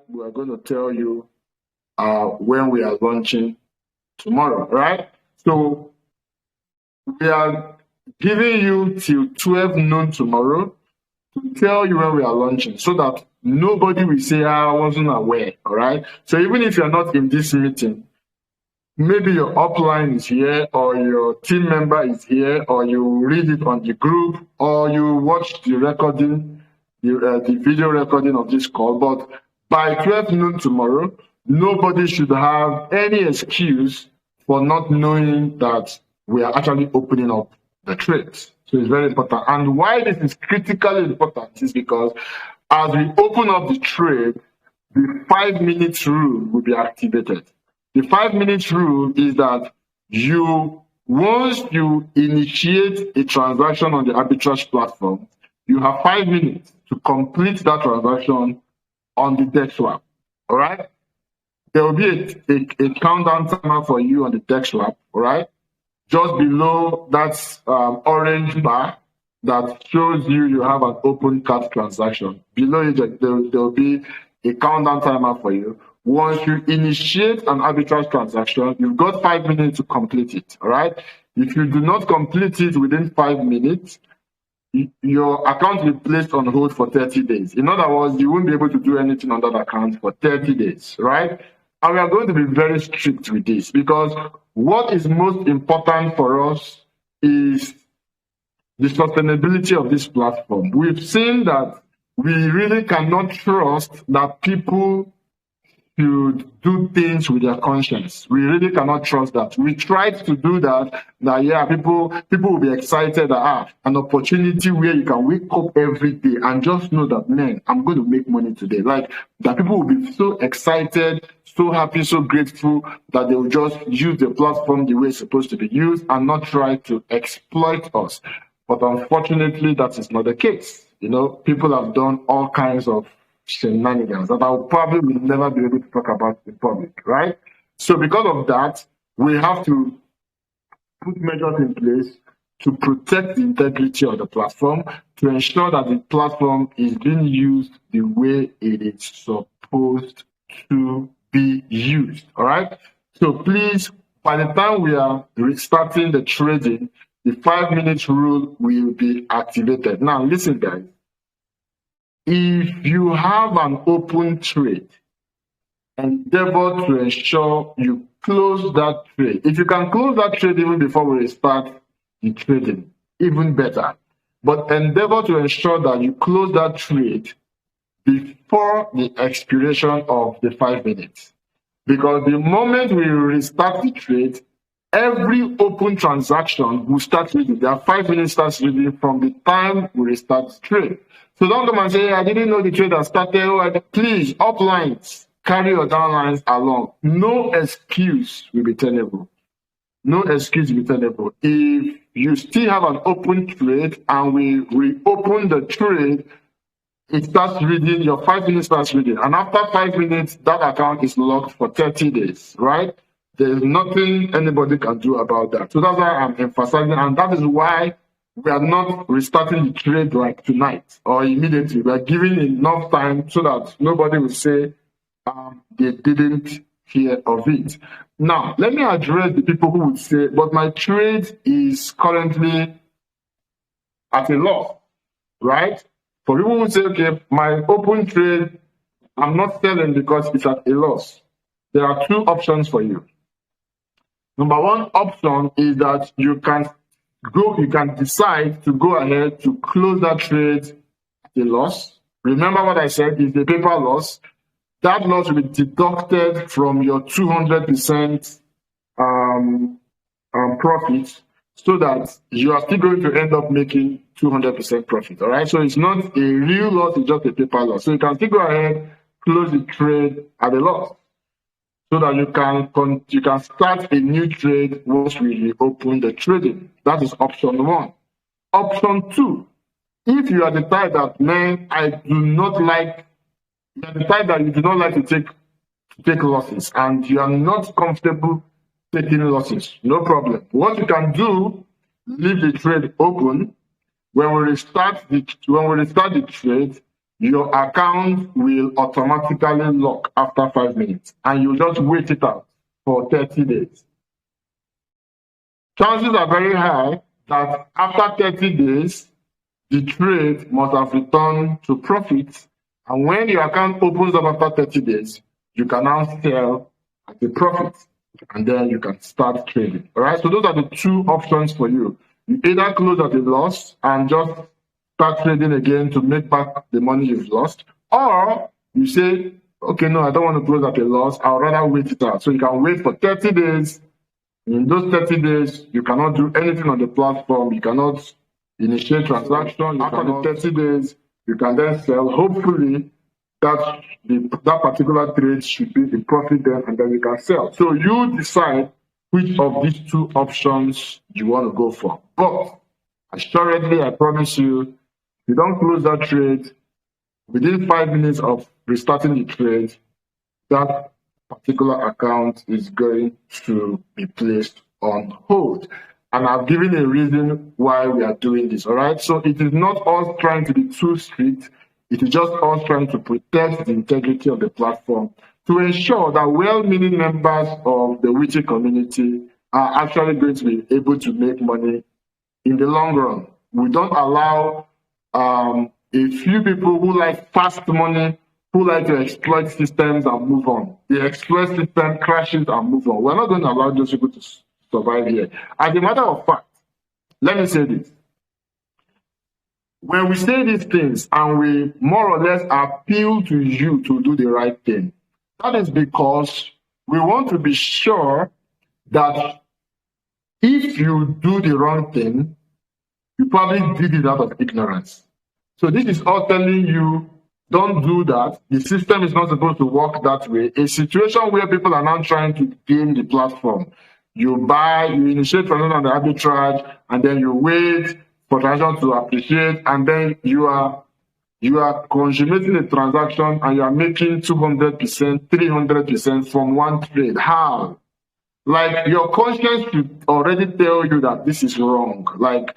we are going to tell you when we are launching tomorrow, right? So we are giving you till 12 noon tomorrow to tell you when we are launching, so that nobody will say, I wasn't aware, all right? So even if you're not in this meeting, maybe your upline is here, or your team member is here, or you read it on the group, or you watch the recording, the video recording of this call. But by 12 noon tomorrow, nobody should have any excuse for not knowing that we are actually opening up the trades. So it's very important. And why this is critically important is because as we open up the trade, the 5 minutes rule will be activated. The 5 minutes rule is that once you initiate a transaction on the arbitrage platform, you have 5 minutes to complete that transaction on the DEX swap. All right? There will be a countdown timer for you on the DEX swap. All right? Just below that orange bar that shows you have an open cart transaction. Below it, there will be a countdown timer for you. Once you initiate an arbitrage transaction, you've got 5 minutes to complete it, all right? If you do not complete it within 5 minutes, your account will be placed on hold for 30 days. In other words, you won't be able to do anything on that account for 30 days, right? And we are going to be very strict with this, because what is most important for us is the sustainability of this platform. We've seen that we really cannot trust that people should do things with their conscience. We really cannot trust that. We tried to do that yeah, people will be excited that an opportunity where you can wake up every day and just know that, man, I'm going to make money today. Like, that people will be so excited, so happy, so grateful that they will just use the platform the way it's supposed to be used and not try to exploit us. But unfortunately, that is not the case. You know, people have done all kinds of shenanigans that I will probably will never be able to talk about in public, right? So because of that, we have to put measures in place to protect the integrity of the platform, to ensure that the platform is being used the way it is supposed to be used, all right? So please, by the time we are restarting the trading, the 5 minutes rule will be activated. Now, listen, guys. If you have an open trade, endeavor to ensure you close that trade. If you can close that trade even before we restart the trading, even better. But endeavor to ensure that you close that trade before the expiration of the 5 minutes. Because the moment we restart the trade, every open transaction will start reading. There are 5 minutes starts reading from the time we restart the trade. So don't come and say, I didn't know the trade has started. Please, uplines, carry your downlines along. No excuse will be tenable. No excuse will be tenable. If you still have an open trade and we reopen the trade, it starts reading, your 5 minutes starts reading. And after 5 minutes, that account is locked for 30 days, right? There's nothing anybody can do about that. So that's why I'm emphasizing, and that is why we are not restarting the trade like tonight or immediately. We are giving enough time so that nobody will say they didn't hear of it. Now, let me address the people who would say, but my trade is currently at a loss, right? For people who say, okay, my open trade, I'm not selling because it's at a loss. There are two options for you. Number one option is that you can decide to go ahead to close that trade at a loss. Remember what I said is the paper loss. That loss will be deducted from your 200% profit, so that you are still going to end up making 200% profit. All right. So it's not a real loss; it's just a paper loss. So you can still go ahead, close the trade at a loss, so that you can start a new trade once we reopen the trading. That is option one. Option two, if you are the type that, man, the type that you do not like to take losses and you are not comfortable taking losses, no problem. What you can do, leave the trade open. When we restart the trade, your account will automatically lock after 5 minutes, and you just wait it out for 30 days. Chances are very high that after 30 days, the trade must have returned to profit. And when your account opens up after 30 days, you can now sell at a profit. And then you can start trading. All right. So those are the two options for you. You either close at a loss and just start trading again to make back the money you've lost, or you say, okay, no, I don't want to close at a loss. I'll rather wait it out. So you can wait for 30 days. In those 30 days, you cannot do anything on the platform. You cannot initiate transaction. After the 30 days, you can then sell. Hopefully, that particular trade should be the profit then, and then you can sell. So you decide which of these two options you want to go for. But assuredly, I promise you, if you don't close that trade within 5 minutes of restarting the trade, that particular account is going to be placed on hold. And I've given a reason why we are doing this, all right? So it is not us trying to be too strict. It is just us trying to protect the integrity of the platform to ensure that well-meaning members of the Witty community are actually going to be able to make money in the long run. We don't allow a few people who like fast money, who like to exploit systems and move on. The exploit system crashes and move on. We're not going to allow those people to survive here. As a matter of fact, let me say this. When we say these things and we more or less appeal to you to do the right thing, that is because we want to be sure that if you do the wrong thing, you probably did it out of ignorance. So this is all telling you, don't do that. The system is not supposed to work that way. A situation where people are now trying to game the platform. You buy, you initiate transaction on the arbitrage, and then you wait for transaction to appreciate, and then you are consummating the transaction and you are making 200%, 300% from one trade. How? Like, your conscience should already tell you that this is wrong. Like,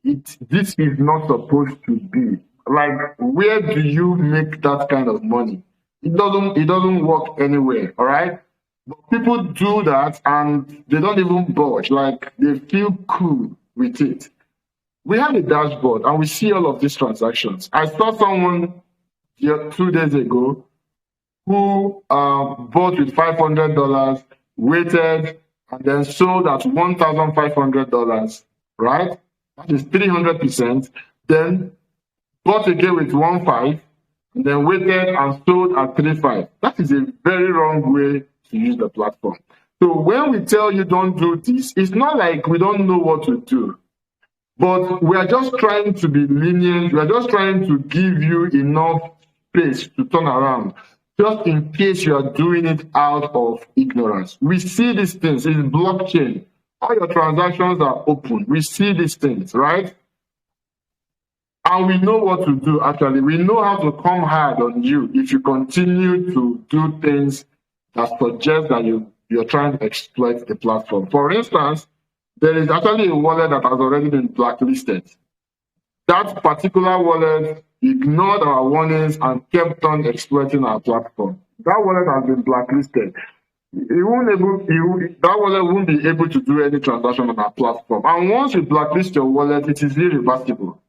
this is not supposed to be. Like, where do you make that kind of money? It doesn't work anywhere, all right? But people do that and they don't even budge. Like, they feel cool with it. We have a dashboard and we see all of these transactions. I saw someone 2 days ago who bought with $500, waited, and then sold at $1,500, right? That is 300%. Then bought again with 1.5, and then waited and sold at 3.5. That is a very wrong way to use the platform. So when we tell you don't do this, it's not like we don't know what to do. But we are just trying to be lenient. We are just trying to give you enough space to turn around, just in case you are doing it out of ignorance. We see these things. It's blockchain. All your transactions are open. We see these things, right? And we know what to do, actually. We know how to come hard on you if you continue to do things that suggest that you're trying to exploit the platform. For instance, there is actually a wallet that has already been blacklisted. That particular wallet ignored our warnings and kept on exploiting our platform. That wallet has been blacklisted. That wallet won't be able to do any transaction on our platform. And once you blacklist your wallet, it is irreversible.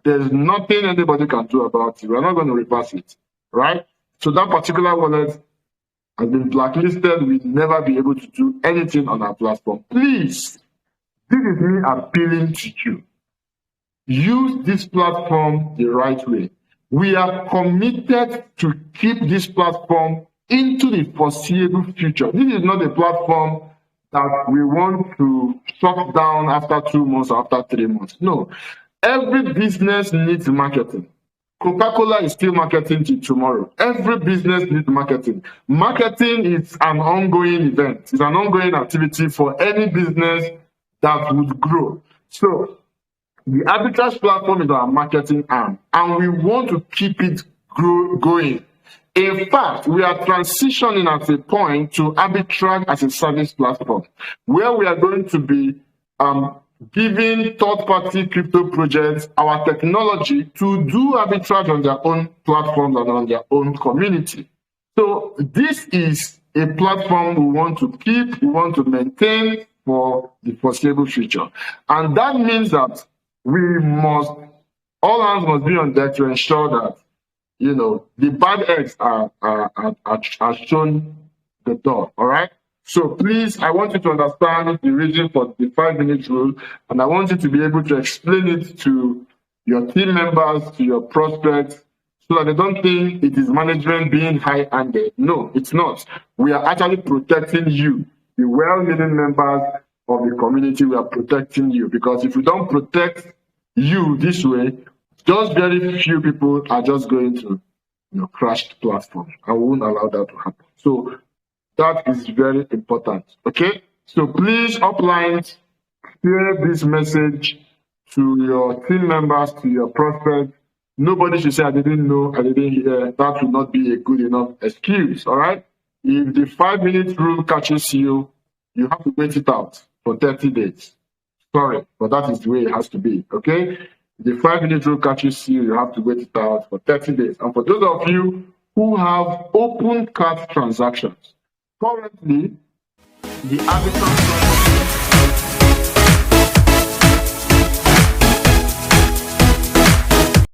There's nothing anybody can do about it. We're not going to reverse it, right? So that particular wallet has been blacklisted. We'll never be able to do anything on our platform. Please, this is me appealing to you. Use this platform the right way. We are committed to keep this platform into the foreseeable future. This is not a platform that we want to shut down after 2 months or after 3 months. No. Every business needs marketing. Coca-Cola is still marketing till tomorrow. Every business needs marketing. Marketing is an ongoing event. It's an ongoing activity for any business that would grow. So the arbitrage platform is our marketing arm, and we want to keep it going. In fact, we are transitioning at a point to arbitrage as a service platform, where we are going to be giving third-party crypto projects our technology to do arbitrage on their own platforms and on their own community. So this is a platform we want to keep, we want to maintain for the foreseeable future. And that means that all hands must be on deck to ensure that, you know, the bad eggs are shown the door, all right? So please, I want you to understand the reason for the 5-minute rule, and I want you to be able to explain it to your team members, to your prospects, so that they don't think it is management being high-handed. No, it's not. We are actually protecting you, the well-meaning members of the community. We are protecting you, because if we don't protect you this way, just very few people are just going to, you know, crash the platform. I won't allow that to happen. So that is very important. Okay? So please, uplines, share this message to your team members, to your prospects. Nobody should say, I didn't know, I didn't hear. That will not be a good enough excuse. All right? If the 5-minute rule catches you, you have to wait it out for 30 days. Sorry, but that is the way it has to be. Okay? If the 5-minute rule catches you, you have to wait it out for 30 days. And for those of you who have open card transactions, currently, the arbitrage